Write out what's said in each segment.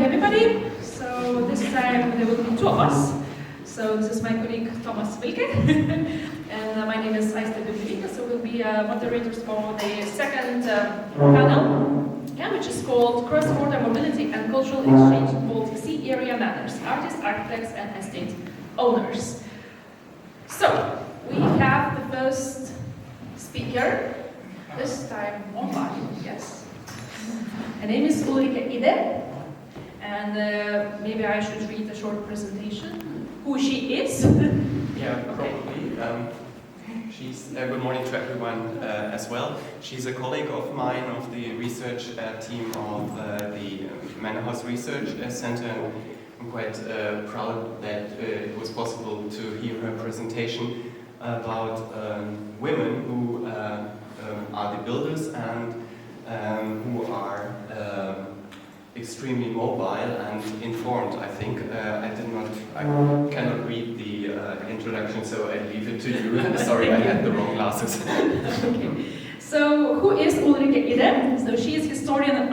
morning, everybody. So this time there will be two of us. So this is my colleague Thomas Wilke, and my name is Ide. So we'll be moderators for the second panel, which is called Cross-Border Mobility and Cultural Exchange in Baltic Sea Area Manors, Artists, Architects and Estate Owners. So we have the first speaker, this time online, yes. Her name is Ulrike Ide, and maybe I should read a short presentation, who she is. Yeah, probably. She's good morning to everyone as well. She's a colleague of mine of the research team of the MANORS Research Center. I'm quite proud that it was possible to hear her presentation about women who are the builders and who are extremely mobile and informed, I think. I cannot read the introduction, so I leave it to you. Sorry, I had the wrong glasses. Okay. So, who is Ulrike Ide? So, she is historian and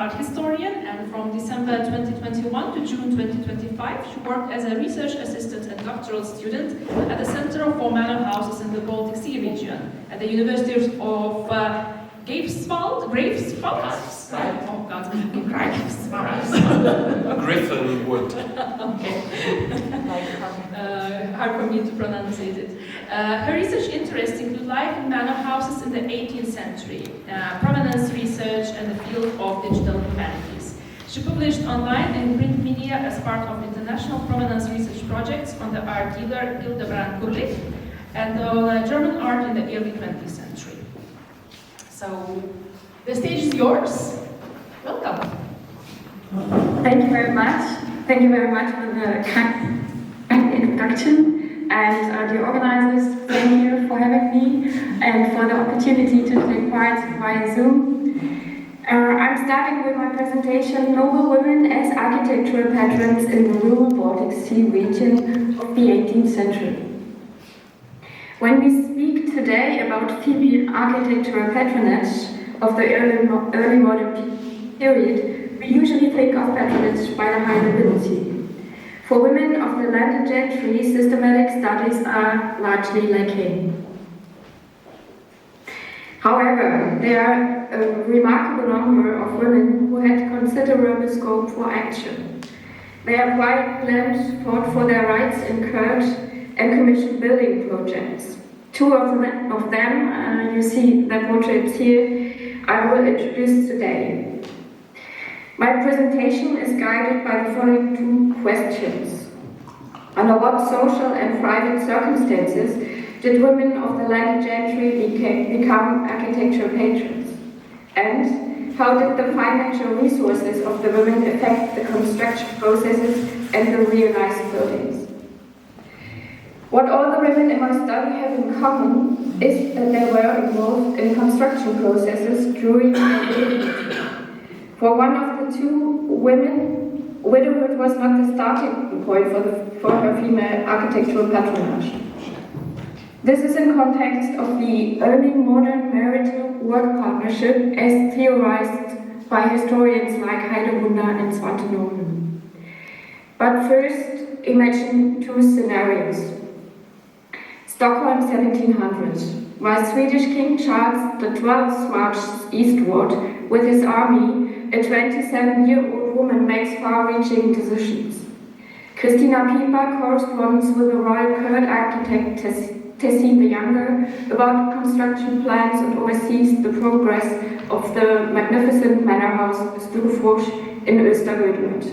art historian, and from December 2021 to June 2025, she worked as a research assistant and doctoral student at the Center for Manor Houses in the Baltic Sea region at the University of Greifswald? Oh God, Greifswald. Griffin Wood. Okay. Hard for me to pronounce it. Her research interests include life in manor houses in the 18th century, provenance research, and the field of digital humanities. She published online and print media as part of international provenance research projects on the art dealer Hildebrand Kurlik and on German art in the early 20th century. So, the stage is yours. Welcome. Thank you very much. Thank you very much for the kind introduction. And the organizers, thank you for having me and for the opportunity to take part via Zoom. I'm starting with my presentation, Noble Women as Architectural Patrons in the rural Baltic Sea region of the 18th century. When we speak today about female architectural patronage of the early modern period, we usually think of patronage by the high nobility. For women of the landed gentry, systematic studies are largely lacking. However, there are a remarkable number of women who had considerable scope for action. They have quiet plans, fought for their rights in court, and commissioned building projects. Two of them, you see their portraits here, I will introduce today. My presentation is guided by the following two questions. Under what social and private circumstances did women of the landed gentry become architectural patrons? And how did the financial resources of the women affect the construction processes and the realized buildings? What all the women in my study have in common is that they were involved in construction processes during their widowhood. For one of the two women, widowhood was not the starting point for her female architectural patronage. This is in context of the early modern marital work partnership as theorized by historians like Heidewunder and Svante Norden. But first, imagine two scenarios. Stockholm 1700. While Swedish King Charles XII marches eastward with his army, a 27-year-old woman makes far-reaching decisions. Christina Piper corresponds with the royal court architect Tessin the Younger about construction plans and oversees the progress of the magnificent manor house Sturefrosch in Östergötland.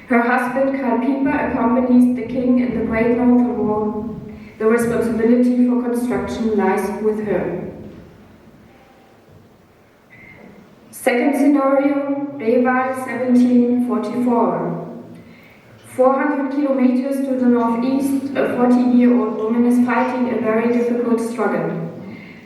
Her husband Karl Piper accompanies the king in the Great Northern War. The responsibility for construction lies with her. Second scenario, Greifswald 1744. 400 kilometers to the northeast, a 14-year-old woman is fighting a very difficult struggle.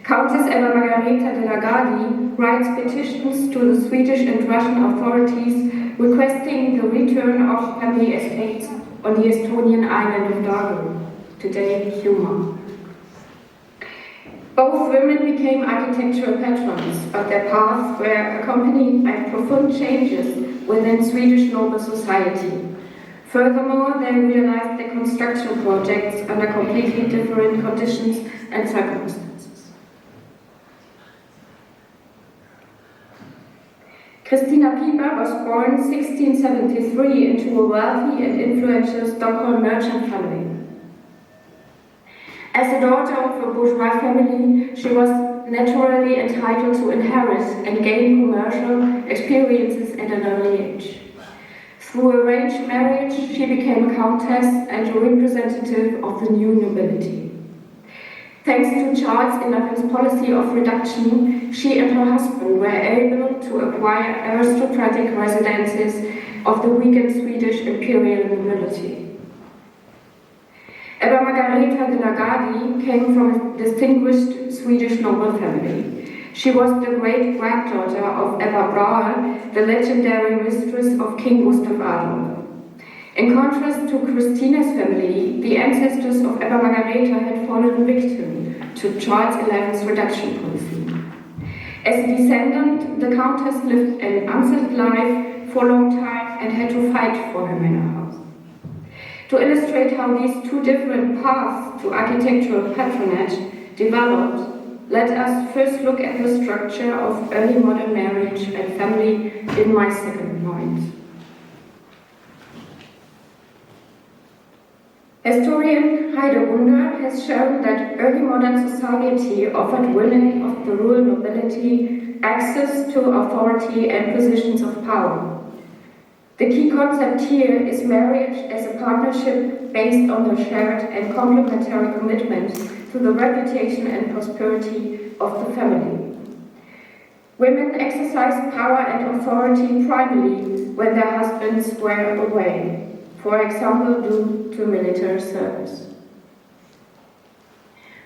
Countess Ebba Margareta de la Gardie writes petitions to the Swedish and Russian authorities requesting the return of family estates on the Estonian island of Gardie, today Humor. Both women became architectural patrons, but their paths were accompanied by profound changes within Swedish noble society. Furthermore, they realized their construction projects under completely different conditions and circumstances. Christina Piper was born 1673 into a wealthy and influential Stockholm merchant family. As a daughter of a bourgeois family, she was naturally entitled to inherit and gain commercial experiences at an early age. Through arranged marriage, she became a countess and a representative of the new nobility. Thanks to Charles XI's policy of reduction, she and her husband were able to acquire aristocratic residences of the weakened Swedish imperial nobility. Ebba Margareta de Gardie came from a distinguished Swedish noble family. She was the great-granddaughter of Ebba, the legendary mistress of King Gustav Adolf. In contrast to Christina's family, the ancestors of Ebba Margareta had fallen victim to Charles XI's reduction policy. As a descendant, the countess lived an unsettled life for a long time and had to fight for her manor house. To illustrate how these two different paths to architectural patronage developed, let us first look at the structure of early modern marriage and family in my second point. Historian Ide has shown that early modern society offered women of the rural nobility access to authority and positions of power. The key concept here is marriage as a partnership based on the shared and complementary commitment to the reputation and prosperity of the family. Women exercised power and authority primarily when their husbands were away, for example due to military service.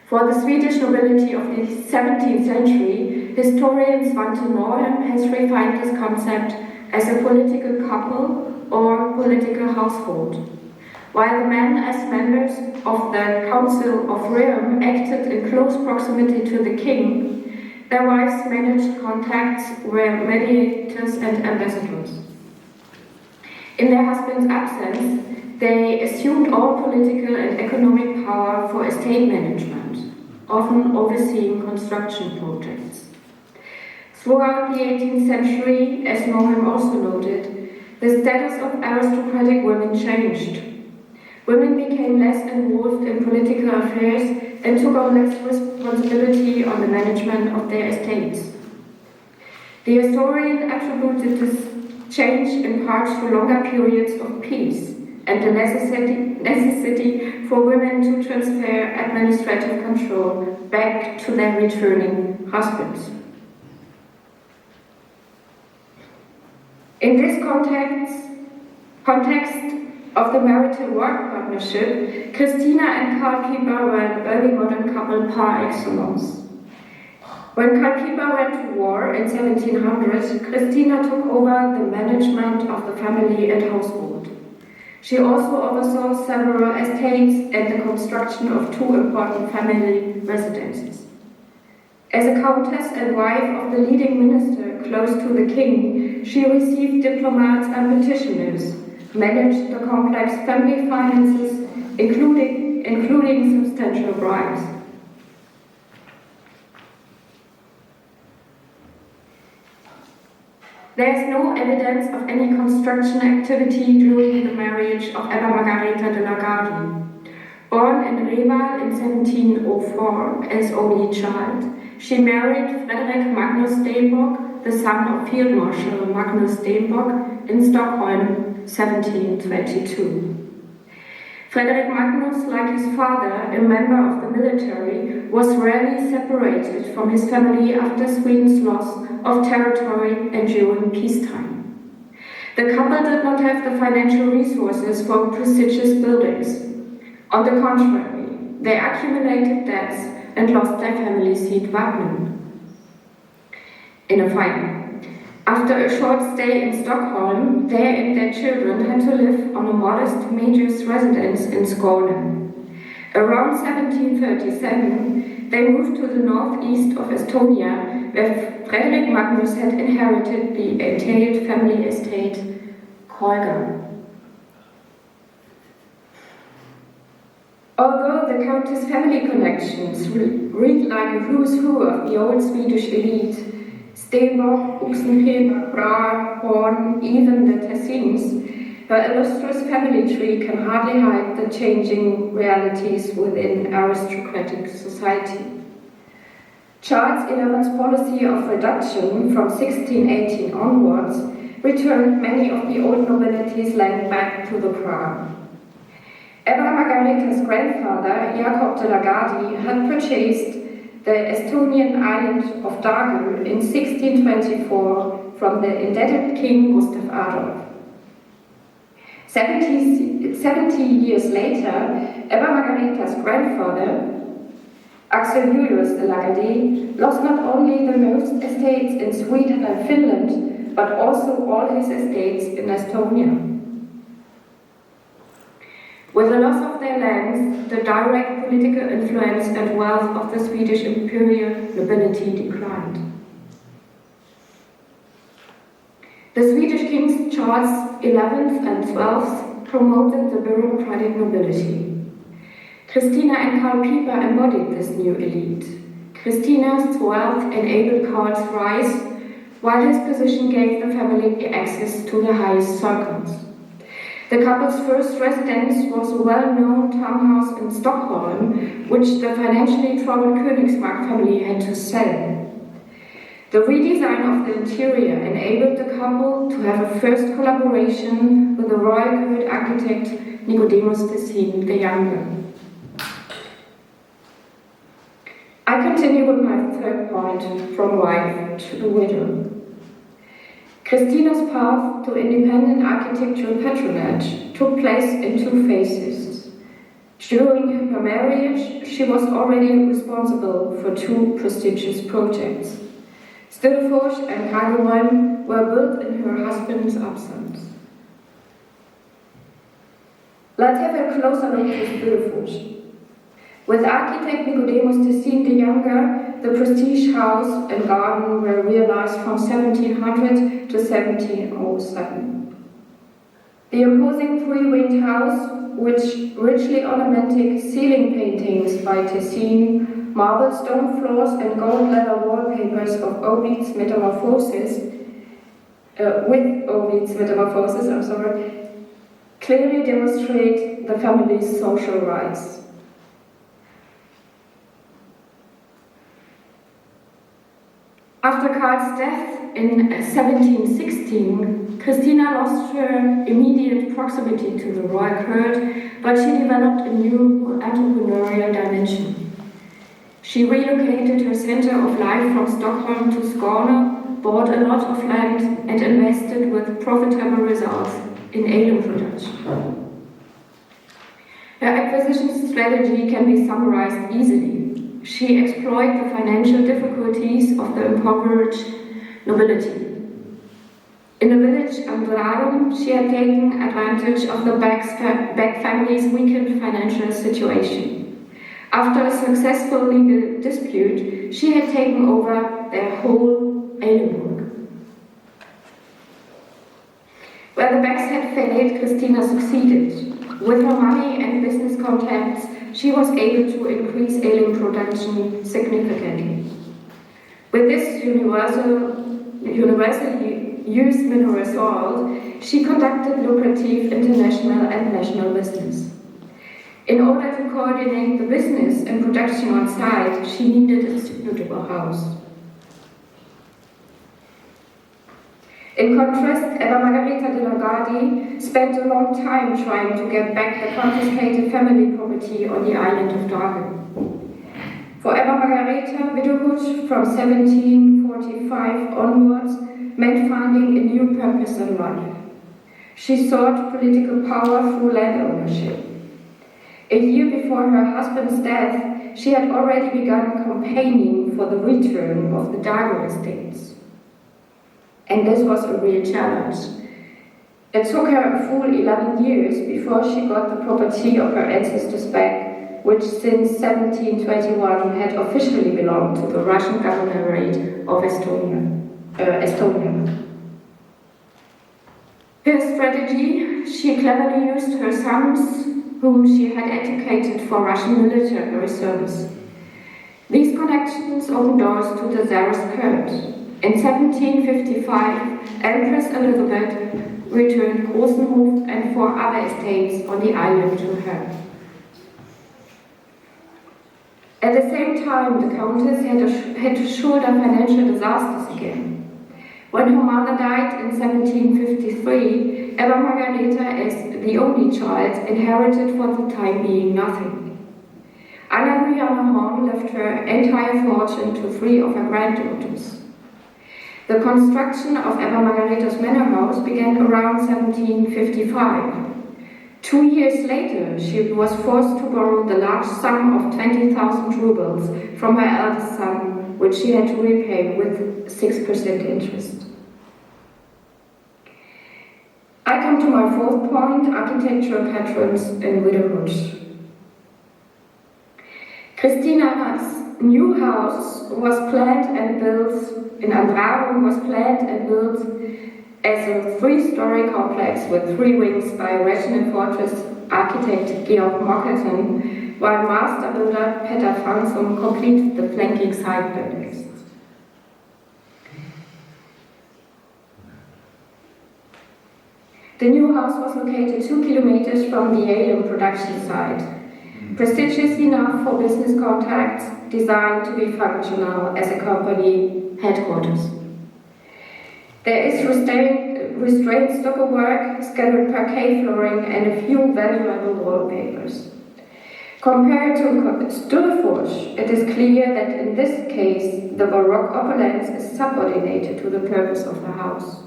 For the Swedish nobility of the 17th century, historian Svante Nordheim has refined this concept as a political couple or political household. While the men as members of the Council of Realm acted in close proximity to the king, their wives managed contacts, were mediators and ambassadors. In their husband's absence, they assumed all political and economic power for estate management, often overseeing construction projects. Throughout the 18th century, as Nordheim also noted, the status of aristocratic women changed. Women became less involved in political affairs and took on less responsibility on the management of their estates. The historian attributed this change in part to longer periods of peace and the necessity for women to transfer administrative control back to their returning husbands. In this context of the marital work partnership, Christina and Karl Piper were an early modern couple par excellence. When Karl Piper went to war in 1700, Christina took over the management of the family and household. She also oversaw several estates and the construction of two important family residences. As a countess and wife of the leading minister close to the king, she received diplomats and petitioners, managed the complex family finances, including substantial bribes. There is no evidence of any construction activity during the marriage of Ebba Margareta de Gardie. Born in Reval in 1704 as only child, she married Frederick Magnus Stenbock, the son of Field Marshal Magnus Stenbock, in Stockholm, 1722. Frederick Magnus, like his father, a member of the military, was rarely separated from his family after Sweden's loss of territory and during peacetime. The couple did not have the financial resources for prestigious buildings. On the contrary, they accumulated debts and lost their family seat Wagner in a fire. After a short stay in Stockholm, they and their children had to live on a modest major's residence in Skåne. Around 1737, they moved to the northeast of Estonia, where Frederick Magnus had inherited the entailed family estate, Kolga. Although the Countess family connections read like a who's who of the old Swedish elite, Stenbock, Oxenfjord, Bra, Horn, even the Tessins, her illustrious family tree can hardly hide the changing realities within aristocratic society. Charles XI's policy of reduction from 1618 onwards returned many of the old nobility's land back to the crown. Ebba Margareta's grandfather, Jakob de la Gardie, had purchased the Estonian island of Dagu in 1624 from the indebted King Gustav Adolf. 70 years later, Ebba Margareta's grandfather, Axel Julius de la Gardie, lost not only the most estates in Sweden and Finland, but also all his estates in Estonia. With the loss of their lands, the direct political influence and wealth of the Swedish imperial nobility declined. The Swedish kings Charles XI and XII promoted the bureaucratic nobility. Christina and Karl Piper embodied this new elite. Christina's wealth enabled Karl's rise, while his position gave the family access to the highest circles. The couple's first residence was a well-known townhouse in Stockholm, which the financially troubled Königsmark family had to sell. The redesign of the interior enabled the couple to have a first collaboration with the royal court architect Nicodemus Tessin the Younger. I continue with my third point, from wife to the widow. Christina's path to independent architectural patronage took place in two phases. During her marriage, she was already responsible for two prestigious projects. Stillfors and Greifswald were built in her husband's absence. Let's have a closer look at Stillfors. With architect Nicodemus Tessin the Younger, the prestige house and garden were realized from 1700 to 1707. The imposing three-winged house, with richly ornamented ceiling paintings by Tessin, marble stone floors and gold leather wallpapers of Ovid's Metamorphoses, clearly demonstrate the family's social rise. After Karl's death in 1716, Christina lost her immediate proximity to the royal court, but she developed a new entrepreneurial dimension. She relocated her center of life from Stockholm to Skåne, bought a lot of land, and invested with profitable results in ale production. Her acquisition strategy can be summarized easily. She exploited the financial difficulties of the impoverished nobility. In the village Andrarum, she had taken advantage of the Beck family's weakened financial situation. After a successful legal dispute, she had taken over their whole Eilenburg. Where the Becks had failed, Christina succeeded. With her money and business contacts, she was able to increase ale production significantly. With this universally used mineral salt, she conducted lucrative international and national business. In order to coordinate the business and production on site, she needed a suitable house. In contrast, Ebba Margareta de la Gardie spent a long time trying to get back the confiscated family property on the island of Dagu. For Ebba Margareta, widowhood from 1745 onwards meant finding a new purpose in life. She sought political power through land ownership. A year before her husband's death, she had already begun campaigning for the return of the Dagu estates. And this was a real challenge. It took her a full 11 years before she got the property of her ancestors back, which since 1721 had officially belonged to the Russian governorate of Estonia. Her strategy, she cleverly used her sons, whom she had educated for Russian military service. These connections opened doors to the Tsarist court. In 1755, Empress Elizabeth returned Großenhof and 4 other estates on the island to her. At the same time, the Countess had to shoulder financial disasters again. When her mother died in 1753, Ebba Margareta, as the only child, inherited for the time being nothing. Anna left her entire fortune to 3 of her granddaughters. The construction of Ebba Margareta's manor house began around 1755. 2 years later, she was forced to borrow the large sum of 20,000 rubles from her eldest son, which she had to repay with 6% interest. I come to my 4th point, architectural patrons in widowhood. Christina's new house was planned and built in Andrarum, was planned and built as a 3-story complex with 3 wings by regional fortress architect Georg Mockerton, while master builder Peter Franzum completed the flanking side buildings. The new house was located 2 kilometers from the Alum production site. Prestigious enough for business contacts, designed to be functional as a company headquarters. There is restrained stucco work, scattered parquet flooring, and a few valuable wallpapers. Compared to Dönhoff, it is clear that in this case the Baroque opulence is subordinated to the purpose of the house.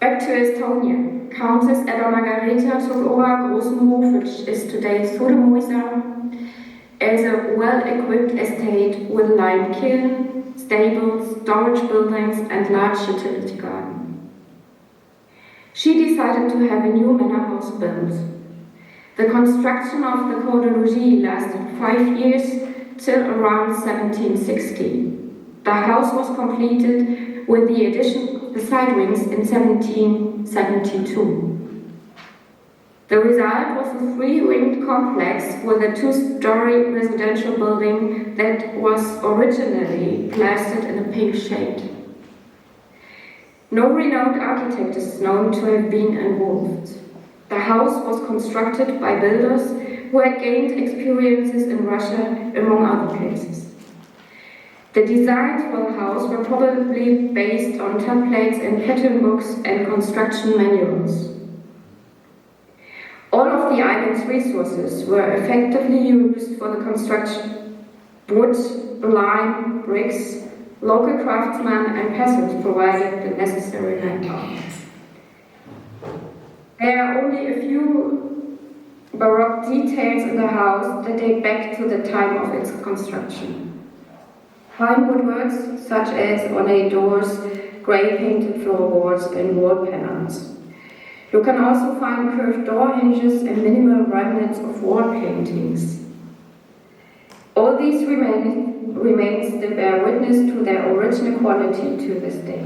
Back to Estonia. Countess Ebba Margareta took over Großenhof, which is today Sudemoisa, as a well-equipped estate with lime kiln, stables, storage buildings, and large utility garden. She decided to have a new manor house built. The construction of the Corps de Logis lasted 5 years till around 1760. The house was completed with the addition of the side wings in 1772. The result was a 3-winged complex with a 2-story residential building that was originally plastered in a pink shade. No renowned architect is known to have been involved. The house was constructed by builders who had gained experiences in Russia, among other places. The designs for the house were probably based on templates in pattern books and construction manuals. All of the island's resources were effectively used for the construction. Wood, lime, bricks, local craftsmen and peasants provided the necessary manpower. There are only a few Baroque details in the house that date back to the time of its construction. Fine woodworks such as ornate doors, grey painted floorboards and wall panels. You can also find curved door hinges and minimal remnants of wall paintings. All these remains that bear witness to their original quality to this day.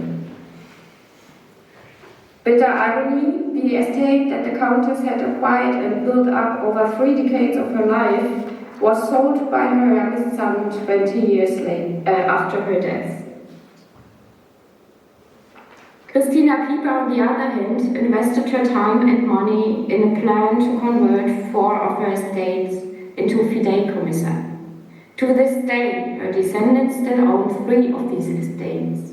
Bitter irony, the estate that the Countess had acquired and built up over 3 decades of her life was sold by her youngest son 20 years after her death. Christina Piper, on the other hand, invested her time and money in a plan to convert 4 of her estates into fideikommisse. To this day, her descendants still own 3 of these estates.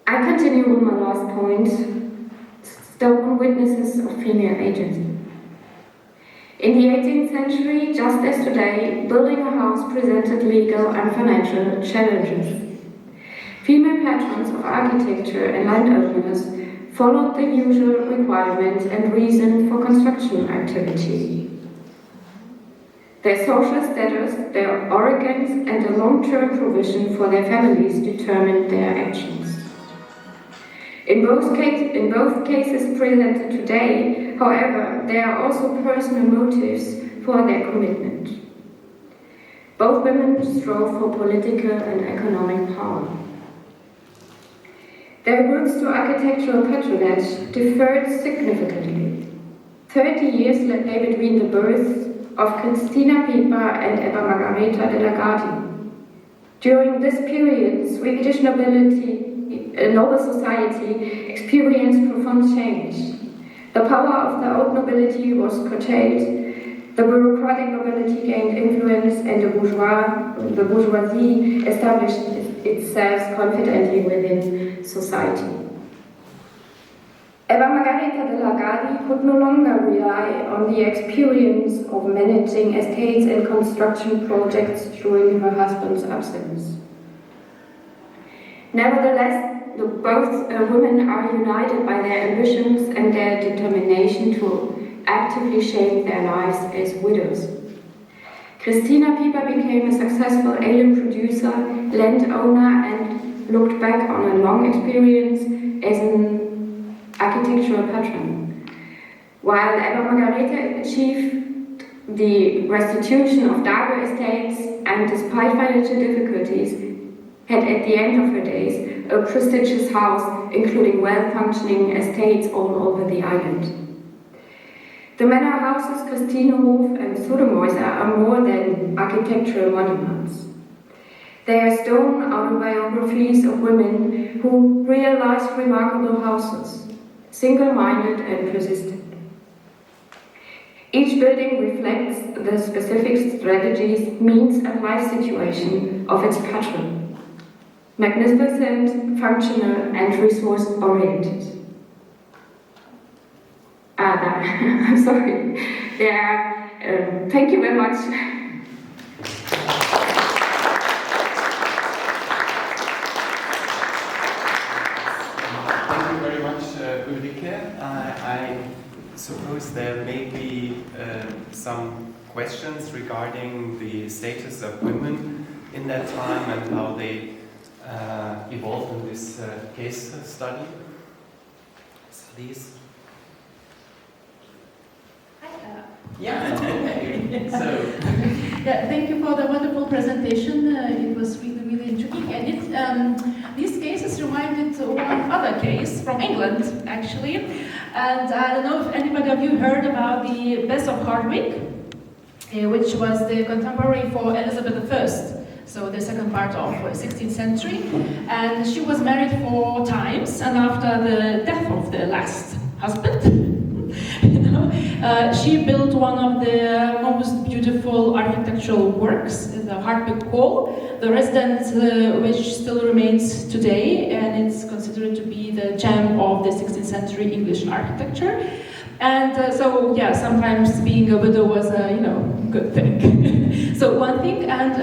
I continue with my last point, spoken witnesses of female agency. In the 18th century, just as today, building a house presented legal and financial challenges. Female patrons of architecture and landowners followed the usual requirements and reason for construction activity. Their social status, their origins, and the long-term provision for their families determined their actions. In both cases presented today, however, there are also personal motives for their commitment. Both women strove for political and economic power. Their routes to architectural patronage differed significantly. 30 years lay between the births of Christina Piper and Ebba Margareta de la Gardie. During this period, Swedish noble society experienced profound change. The power of the old nobility was curtailed, the bureaucratic nobility gained influence, and the bourgeoisie established itself confidently within society. Ebba Margareta de la Gardie could no longer rely on the experience of managing estates and construction projects during her husband's absence. Nevertheless, both women are united by their ambitions and their determination to actively shape their lives as widows. Christina Piper became a successful alien producer, landowner, and looked back on a long experience as an architectural patron, while Ebba Margareta achieved the restitution of Dargo estates and, despite financial difficulties, had at the end of her days a prestigious house, including well-functioning estates all over the island. The manor houses Christinehof and Sodemäuser are more than architectural monuments. They are stone autobiographies of women who realized remarkable houses, single-minded and persistent. Each building reflects the specific strategies, means, and life situation of its patron. Magnificent, functional, and resource-oriented. I'm sorry. Thank you very much. Thank you very much, Ulrike. I suppose there may be some questions regarding the status of women in that time and how they evolved in this case study. Please. Yeah. Yeah, thank you for the wonderful presentation. It was really, really intriguing. And these cases reminded one other case from England, actually. And I don't know if anybody of you heard about the Bess of Hardwick, which was the contemporary for Elizabeth I. So the second part of 16th century. And she was married 4 times, and after the death of the last husband, she built one of the most beautiful architectural works, the Hardwick Hall, the residence which still remains today, and it's considered to be the gem of the 16th century English architecture. And so, yeah, sometimes being a widow was a, good thing. So one thing, and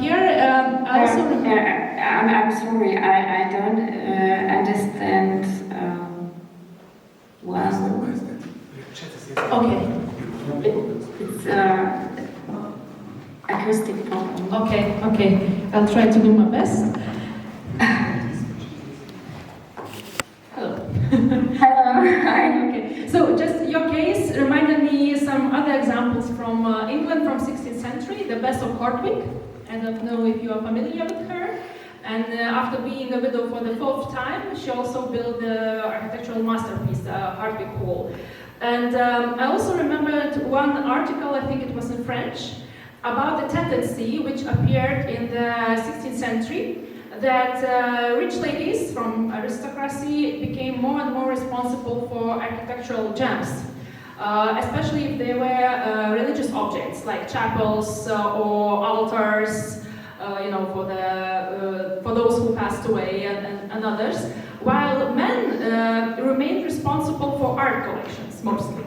here I also... I'm sorry, I don't understand well. Okay. It's acoustic problem. Okay. I'll try to do my best. Hello. Hello. Hi. Okay. So just your case reminded me some other examples from England from 16th century, the Bess of Hardwick. I don't know if you are familiar with her. And after being a widow for the 4th time, she also built the architectural masterpiece, the Hardwick Hall. And I also remembered one article, I think it was in French, about the tendency which appeared in the 16th century, that rich ladies from aristocracy became more and more responsible for architectural gems, especially if they were religious objects like chapels or altars, for those who passed away and others, while men remained responsible for art collections mostly.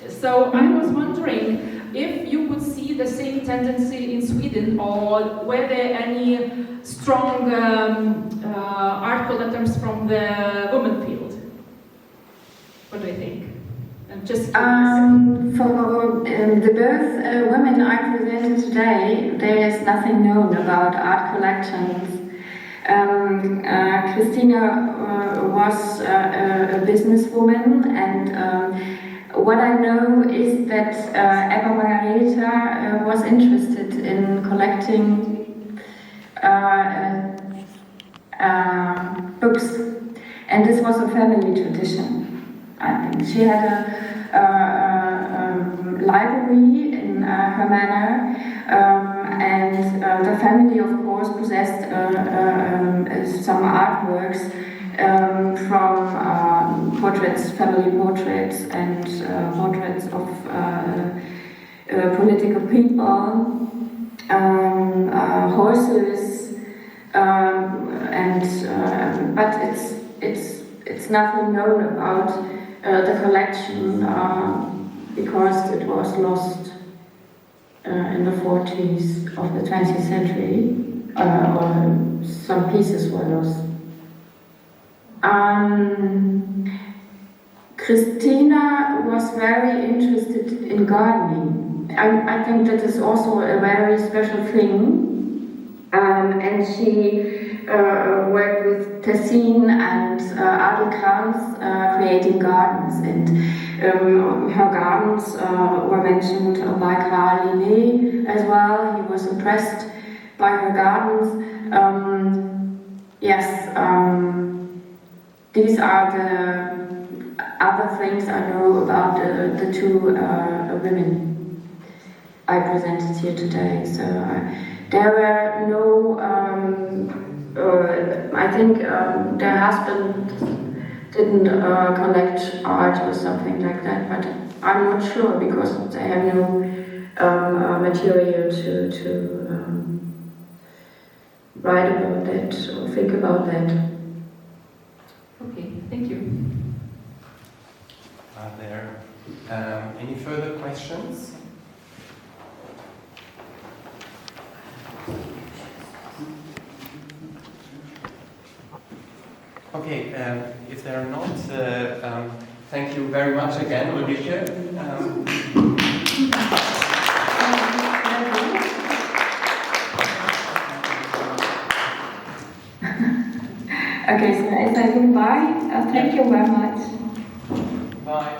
So I was wondering if you could see the same tendency in Sweden, or were there any strong art collectors from the women field? What do you think? I'm just for the both women I presented today, there is nothing known about art collections. Christina was a businesswoman, and what I know is that Ebba Margareta was interested in collecting books, and this was a family tradition. I think she had a library in her manor, and the family, of course, possessed some artworks from portraits, family portraits, and portraits of political people, horses, but it's nothing known about the collection because it was lost in the 40s of the 20th century, or some pieces were lost. Christina was very interested in gardening. I think that is also a very special thing, and she worked with Tessin and Adelkrans creating gardens, and her gardens were mentioned by Karl Linné as well. He was impressed by her gardens. These are the other things I know about the two women I presented here today. So there were no, I think their husband didn't collect art or something like that, but I'm not sure because they have no material to write about that or think about that. Okay, thank you. Are there any further questions? Okay, if there are not, thank you very much again, Ulrike. Okay, so I say goodbye. Thank you very much. Bye.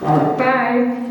Bye.